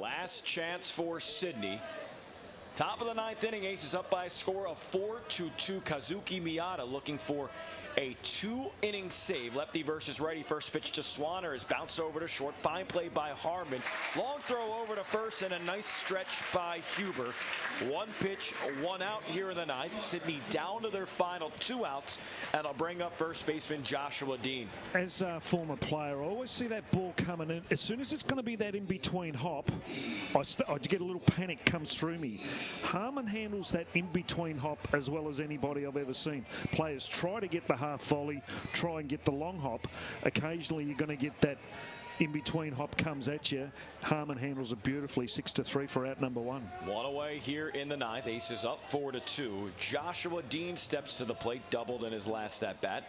Last chance for Sydney. Top of the ninth inning, Aces up by a score of 4-2. Kazuki Miyata looking for a 2-inning save. Lefty versus righty. First pitch to Swanner is bounced over to short. Fine play by Harmon. Long throw over to first and a nice stretch by Huber. One pitch, one out here in the ninth. Sydney down to their final 2 outs, and I'll bring up first baseman Joshua Dean. As a former player, I always see that ball coming in. As soon as it's going to be that in-between hop, I get a little panic comes through me. Harmon handles that in-between hop as well as anybody I've ever seen. Players try to get the half volley, try and get the long hop. Occasionally you're going to get that in-between hop comes at you. Harmon handles it beautifully. 6-3 for out number 1. One away here in the ninth. Aces up 4-2. Joshua Dean steps to the plate, doubled in his last at bat.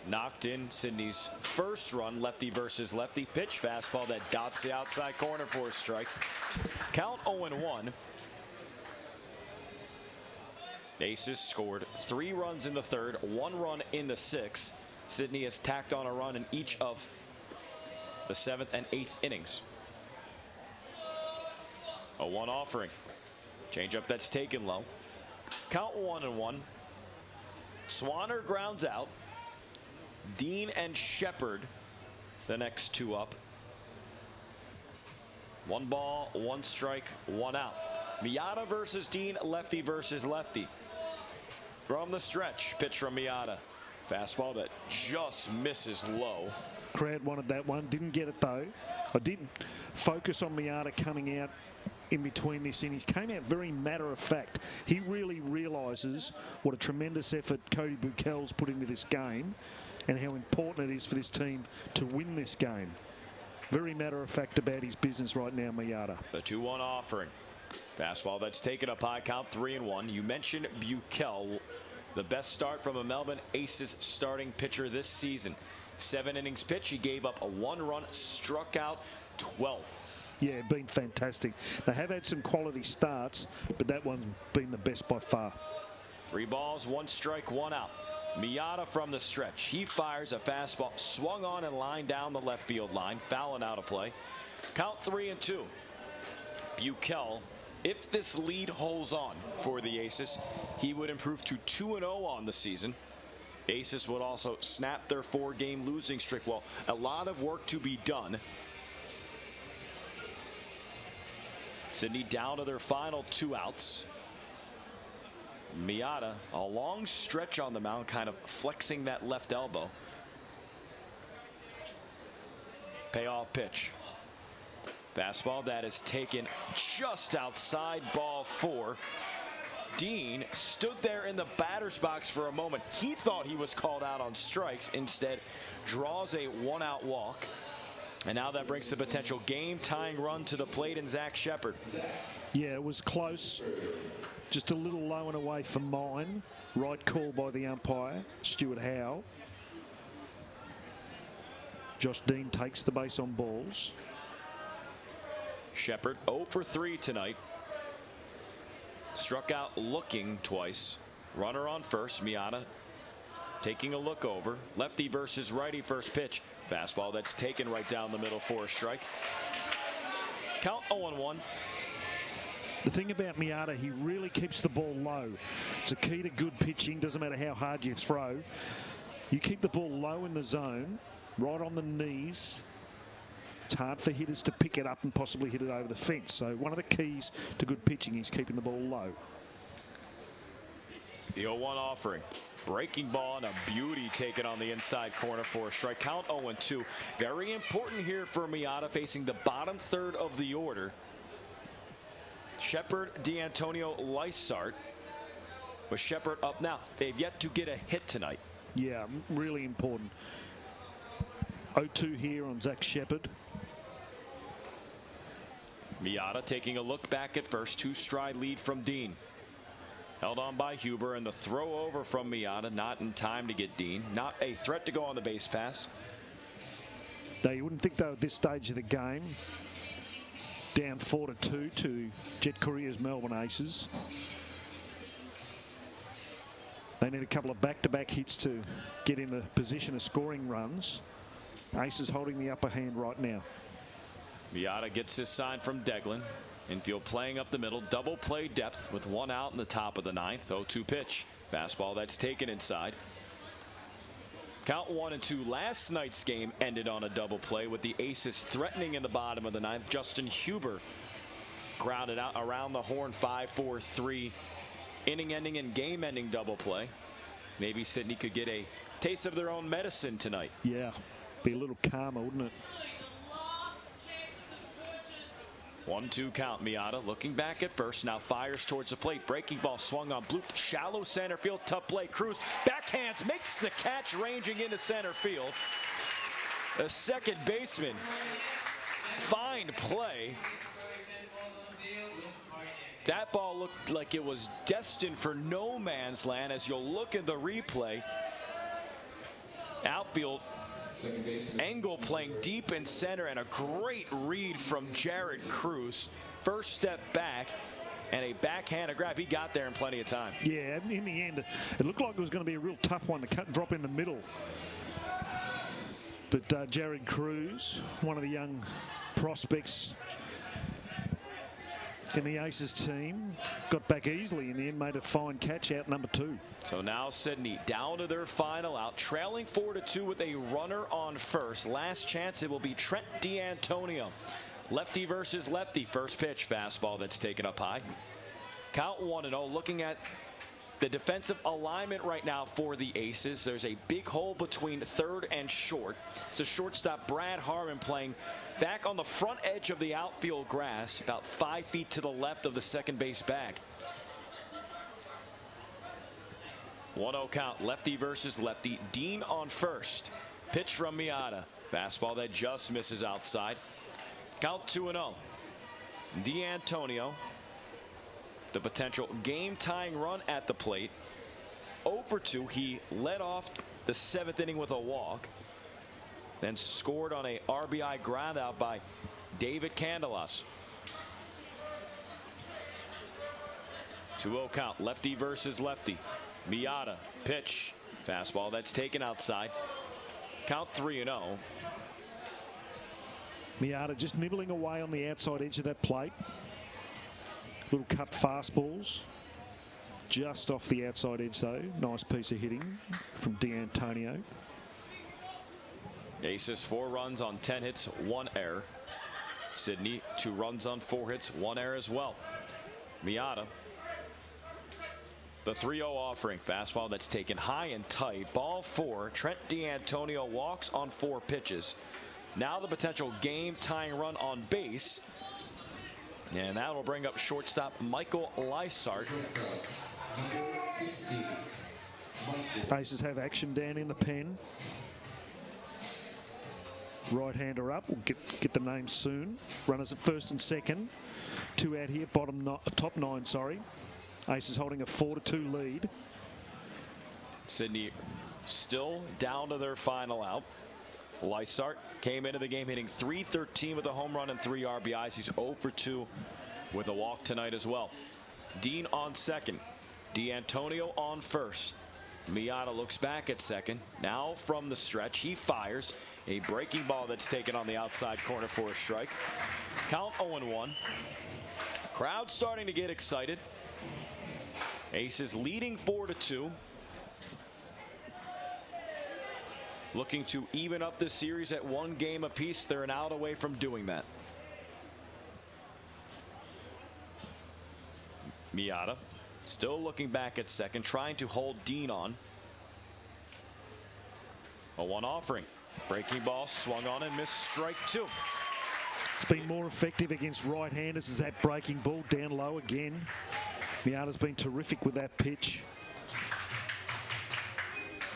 Knocked in Sydney's first run. Lefty versus lefty. Pitch fastball that dots the outside corner for a strike. Count 0-1. Aces scored 3 runs in the third, 1 run in the sixth. Sydney has tacked on a run in each of the 7th and 8th innings. A 1 offering. Changeup that's taken low. Count 1-1. Swanner grounds out. Dean and Shepard the next 2 up. 1 ball, 1 strike, 1 out. Miyata versus Dean, lefty versus lefty. From the stretch, pitch from Miyata. Fastball that just misses low. Crowd wanted that one, didn't get it though. I did focus on Miyata coming out in between this innings. Came out very matter of fact. He really realises what a tremendous effort Cody Buchel's put into this game and how important it is for this team to win this game. Very matter of fact about his business right now, Miyata. The 2-1 offering. Fastball that's taken up high, count 3-1. You mentioned Buchel, the best start from a Melbourne Aces starting pitcher this season. 7 innings pitch, he gave up a 1 run, struck out 12. Yeah, been fantastic. They have had some quality starts, but that one's been the best by far. 3 balls, 1 strike, 1 out. Miyata from the stretch. He fires a fastball, swung on and lined down the left field line, fouling out of play. Count 3-2. Buchel, if this lead holds on for the Aces, he would improve to 2-0 on the season. Aces would also snap their 4-game losing streak. Well, a lot of work to be done. Sydney down to their final 2 outs. Miyata, a long stretch on the mound, kind of flexing that left elbow. Payoff pitch. Fastball that is taken just outside, ball 4. Dean stood there in the batter's box for a moment. He thought he was called out on strikes. Instead, draws a 1-out walk. And now that brings the potential game-tying run to the plate in Zach Shepard. Yeah, it was close. Just a little low and away from mine. Right call by the umpire, Stuart Howe. Josh Dean takes the base on balls. Shepard 0 for 3 tonight. Struck out looking twice. Runner on first. Miyata taking a look over. Lefty versus righty. First pitch. Fastball that's taken right down the middle for a strike. Count 0-1. The thing about Miyata, he really keeps the ball low. It's a key to good pitching. Doesn't matter how hard you throw. You keep the ball low in the zone, right on the knees. It's hard for hitters to pick it up and possibly hit it over the fence. So one of the keys to good pitching is keeping the ball low. The 0-1 offering. Breaking ball and a beauty taken on the inside corner for a strike. Count 0-2. Very important here for Miyata, facing the bottom third of the order. Shepard, D'Antonio, Lysart. With Shepard up now. They've yet to get a hit tonight. Yeah, really important. 0-2 here on Zach Shepard. Miyata taking a look back at first. 2-stride lead from Dean. Held on by Huber, and the throw over from Miyata, not in time to get Dean. Not a threat to go on the base pass. Now, you wouldn't think though at this stage of the game, down 4-2 to Jet Courier's Melbourne Aces. They need a couple of back-to-back hits to get in a position of scoring runs. Aces holding the upper hand right now. Miata gets his sign from Deglin. Infield playing up the middle. Double play depth with one out in the top of the ninth. 0-2 pitch. Fastball that's taken inside. Count 1-2. Last night's game ended on a double play with the Aces threatening in the bottom of the ninth. Justin Huber grounded out around the horn. 5-4-3 inning ending and game ending double play. Maybe Sydney could get a taste of their own medicine tonight. Yeah, be a little calmer, wouldn't it? 1-2 count. Miata looking back at first, now fires towards the plate. Breaking ball swung on, blooped shallow center field. Tough play. Cruz backhands, makes the catch, ranging into center field. The second baseman, fine play. That ball looked like it was destined for no man's land. As you'll look at the replay, outfield Engel playing deep in center, and a great read from Jared Cruz. First step back and a backhanded grab. He got there in plenty of time. Yeah, in the end, it looked like it was going to be a real tough one to cut, drop in the middle. But Jared Cruz, one of the young prospects in the Aces team, got back easily in the end, made a fine catch out number 2. So now Sydney down to their final out, trailing 4-2 with a runner on first. Last chance, it will be Trent D'Antonio. Lefty versus lefty. First pitch, fastball that's taken up high. Count 1-0. Looking at the defensive alignment right now for the Aces, there's a big hole between third and short. It's a shortstop, Brad Harmon, playing back on the front edge of the outfield grass, about 5 feet to the left of the second base bag. 1-0 count. Lefty versus lefty. Dean on first. Pitch from Miata. Fastball that just misses outside. Count 2-0. D'Antonio, the potential game-tying run at the plate. 0-2. He led off the 7th inning with a walk, then scored on a RBI ground out by David Candelas. 2-0 count. Lefty versus lefty. Miata, pitch, fastball that's taken outside. Count 3-0. Miata just nibbling away on the outside edge of that plate. Little cut fastballs. Just off the outside edge though. Nice piece of hitting from D'Antonio. Aces 4 runs on 10 hits, 1 error. Sydney 2 runs on 4 hits, 1 error as well. Miata, the 3-0 offering. Fastball that's taken high and tight. Ball 4. Trent D'Antonio walks on 4 pitches. Now the potential game-tying run on base. And that will bring up shortstop Michael Lysart. Aces have action down in the pen. Right-hander up. We'll get the name soon. Runners at first and second. 2 out here. Top 9, sorry. Aces holding a 4-2 lead. Sydney still down to their final out. Lysart came into the game hitting .313 with a home run and 3 RBIs. He's 0-2 with a walk tonight as well. Dean on second. D'Antonio on first. Miata looks back at second. Now from the stretch, he fires a breaking ball that's taken on the outside corner for a strike. Count 0-1. Crowd starting to get excited. Aces leading 4-2. Looking to even up this series at 1 game apiece. They're an out away from doing that. Miata still looking back at second, trying to hold Dean on. A 1 offering. Breaking ball swung on and missed, strike 2. It's been more effective against right-handers as that breaking ball down low again. Miata's been terrific with that pitch.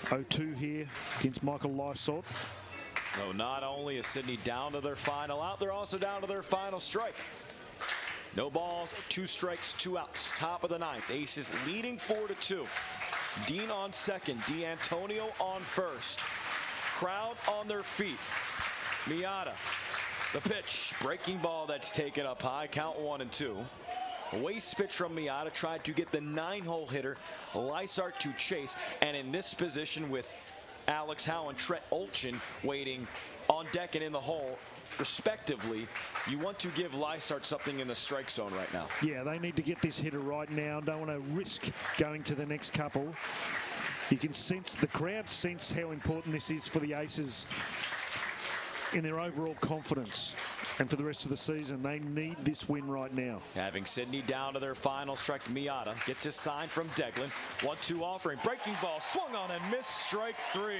0-2 here against Michael Lysart. So not only is Sydney down to their final out, they're also down to their final strike. No balls, 2 strikes, 2 outs. Top of the ninth. Aces leading 4-2. Dean on second. D'Antonio on first. Crowd on their feet. Miata, the pitch. Breaking ball that's taken up high. Count 1-2. Waste pitch from Miata. Tried to get the 9-hole hitter Lysart to chase. And in this position with Alex Howe and Trent Olchin waiting on deck and in the hole, respectively. You want to give Lysart something in the strike zone right now. Yeah, they need to get this hitter right now. Don't want to risk going to the next couple. You can sense, the crowd sense how important this is for the Aces in their overall confidence. And for the rest of the season, they need this win right now. Having Sydney down to their final strike, Miata gets his sign from Deglin. 1-2 offering, breaking ball, swung on and missed, strike 3.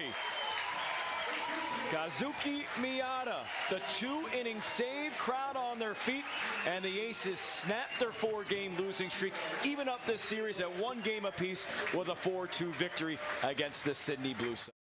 Kazuki Miata, the 2-inning save, crowd on their feet, and the Aces snap their 4-game losing streak, even up this series at 1 game apiece with a 4-2 victory against the Sydney Blue Sox.